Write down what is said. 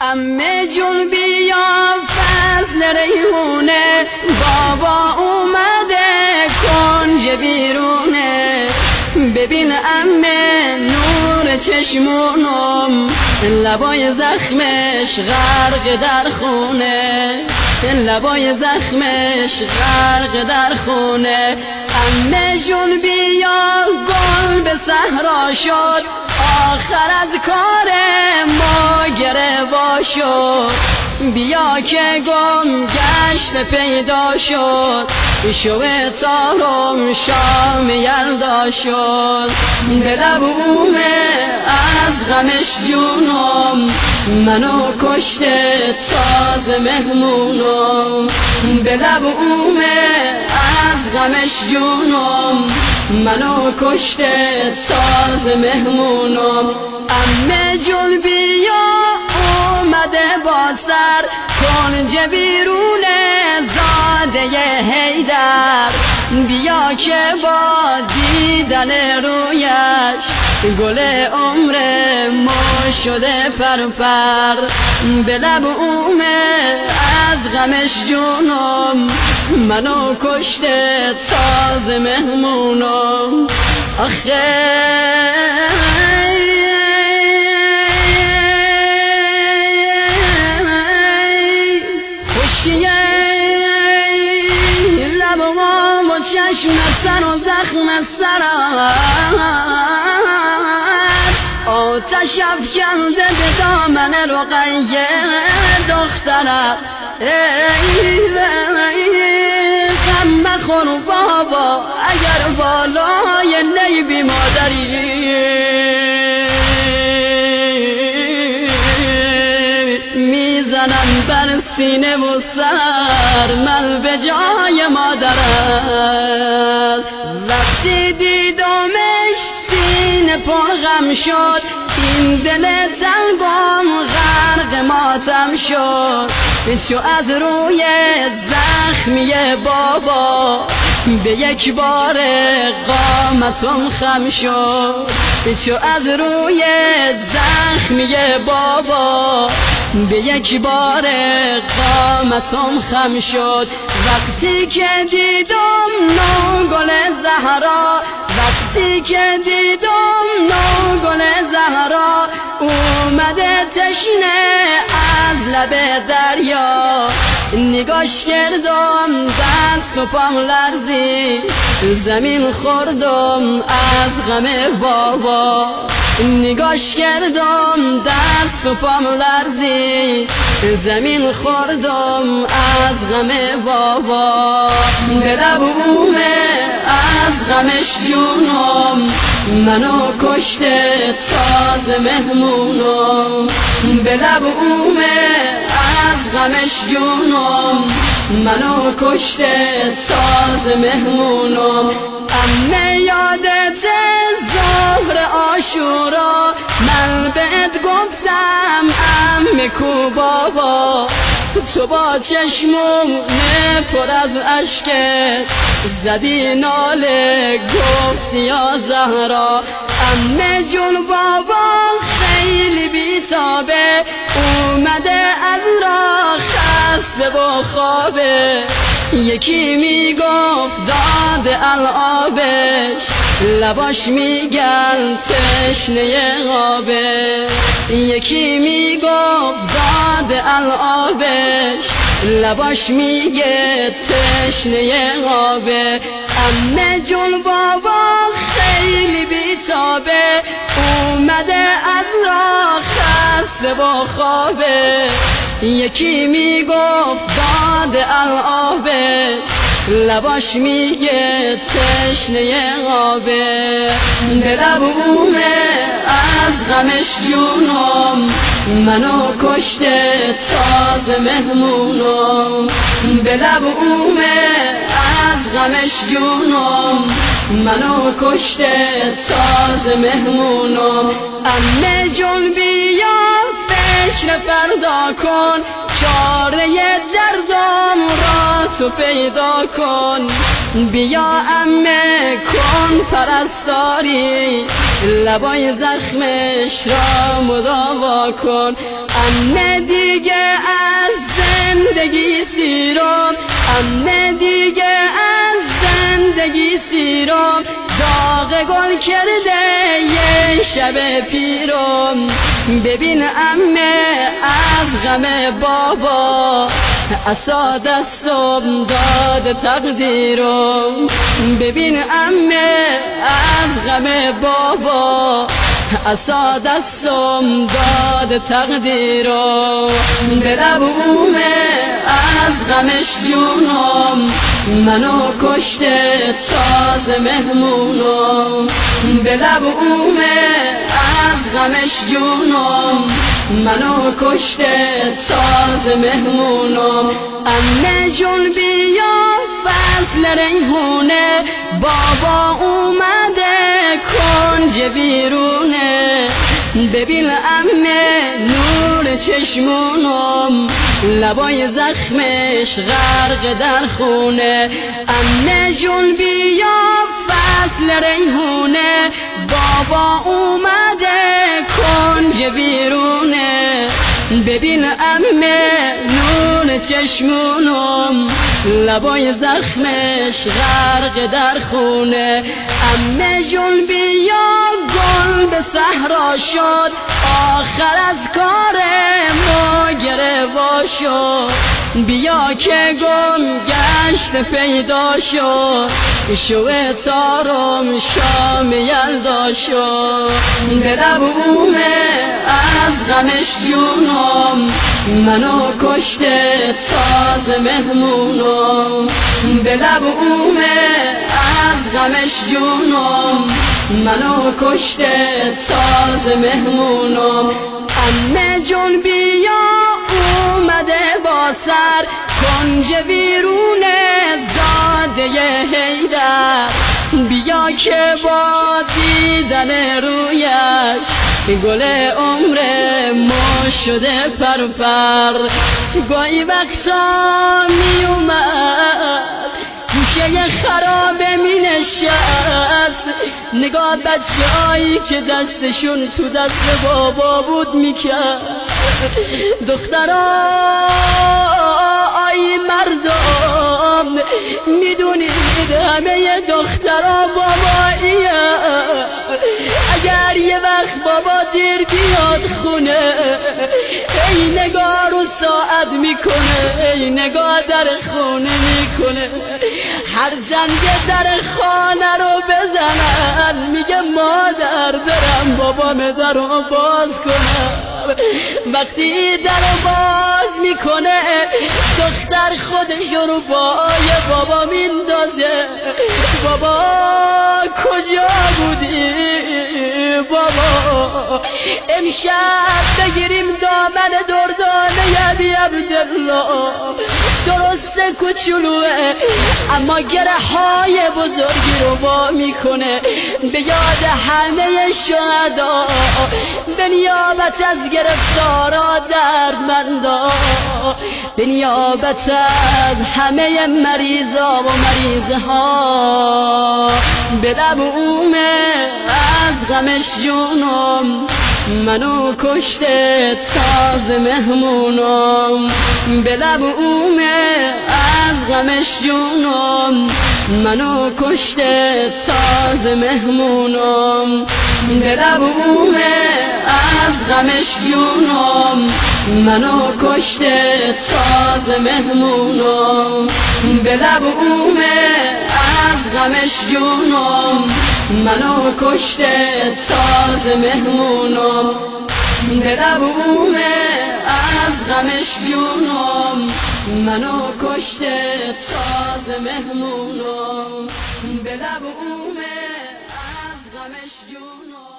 عمه جون بیا فضل ریحونه، بابا اومده کنج بیرونه. ببین عمه نور چشمونم، لبای زخمش غرق در خونه، لبای زخمش غرق در خونه. عمه جون بیا گل به صحرا شد، آخر از کار ما گروا شد. بیا که گم گشت پیدا شد، شو تارم شام یلدا شد. به لب اومه از غمش جونم، منو کشته تازه مهمونم. به لب اومه از غمش جونم، منو کشته تازه مهمونم. عمه جون بیا اومده با سر کنج بیرونه، زاده حیدر. بیا که با دیدن رویش گل عمر ما شده پرپر. به لب اومه از غمش جونم، منو کشته تازه مهمونم. آخه خشکیه لبام و چشم سر و زخم سرت، آتش افکنده به دامن رقیه دخترت. غم مخور بابا اگر بالای لیبی مادری، میزنم بر سینه و سر من به جای مادرت. وقتی دیدمش سینه پر غم شد، این دل تنگم غرق ماتم شد. چو از روی زخمی بابا به یک بار قامتم خم شد. چو از روی زخمی بابا به یک بار قامتم خم شد. وقتی که دیدم نو گل زهرا، وقتی که دیدم نو گل زهرا، اومده تشنه از لب دریا. نگاش کردم دست و پام لرزی، زمین خوردم از غم بابا. نگاش کردم دست و پام لرزی، زمین خوردم از غم بابا. به لب اومه از غمش جونم، منو کشته تازه مهمونم. به لب اومه از غمش جونم، منو کشته تازه مهمونم. عمه یادت ظهر عاشورا، من بهت گفتم عمه کو بابا. تو با چشمون پر از اشکت زدی ناله گفتی یا زهرا. عمه جون بابا خیلی بیتابه، اومده از راه خسته و خوابه. یکی میگفت داد العابش، لباش میگن تشنه آبه. یکی میگفت داد العابش، لباش میگه تشنه آبه. عمه جون بابا خیلی بیتابه، اومده از راه خسته و خوابه. یکی میگفت داد العابش، لباش میگه تشنه آبه. به لب اومه از غمش جونم، منو کشته تازه مهمونم. به لب اومه از غمش جونم، منو کشته تازه مهمونم. عمه جون بیا فکر فردا کن، چاره دردم را تو پیدا کن. بیا عمه کن پرستاری، لبای زخمش را مداوا کن. امن دیگه از زندگی سیرم، امن دیگه از زندگی سیرم، داغ گل کرده یه شب پیرم. ببین عمه از غم بابا عصا دستم داد تقدیرم. ببین عمه از غم بابا عصا دستم داد تقدیرم. به لب اومه از غمش جونم، منو کشته تازه مهمونم. به لب اومه از غمش جونم، منو کشته تازه مهمونم. امه جون بیا فصل ریحونه، بابا اومده کنج بیرونه. ببین امه نور چشمونم، لبای زخمش غرق در خونه. امه جون بیا فصل ریحونه، بابا اومده کنج بیرونه. ببین امه نور چشمونم، لبای زخمش غرق در خونه. امه جون بیا گل به صحرا شد، آخر از کار ما گروا شد. بیا که گم گشت پیدا شد، شو تارم شام یلدا شد. به لب اومه از غمش جونم، منو کشته تازه مهمونم. به لب اومه از غمش جونم، منو کشته تازه مهمونم. امه جون بیا اومده با سر کنج ویرونه زاده حیدر. بیا که با دیدن رویش گل عمر ما شده پرپر. گاهی وقتا می اومد گوشه خرابه می نشست، نگاه بچه‌هایی که دستشون تو دست بابا بود میکرد. دخترای مردم میدونید همه دخترها باباییه. اگر یه وقت بابا دیر بیاد خونه، ای نگاه رو ساعت میکنه، ای نگاه در خونه میکنه. هر زنگ در خانه رو بزنن میگه مادر برم بابا در رو باز کنم. وقتی در رو باز میکنه دختر خودش رو پای بابا میندازه. بابا کجا بودی بابا؟ امشب بگیریم دامن دردانه علی عبدالله. درسته کوچولوه اما گره های بزرگی رو با میکنه. به یاد همه شهدا، به نیابت از گرفتارا دردمندا، به نیابت از همه مریضا و مریضها. به لب اومه از غمش جونم، منو کشته تازه مهمونم. به لب اومه از غمش جونم، منو کشته تازه مهمونم. به لب اومه از غمش جونم، منو کشته تازه مهمونم. به لب اومه از غمش جونم، منو کشته تازه مهمونم. به لب اومه از غمش جونم، منو کشته تازه مهمونم. به لب اومه از غمش جونم.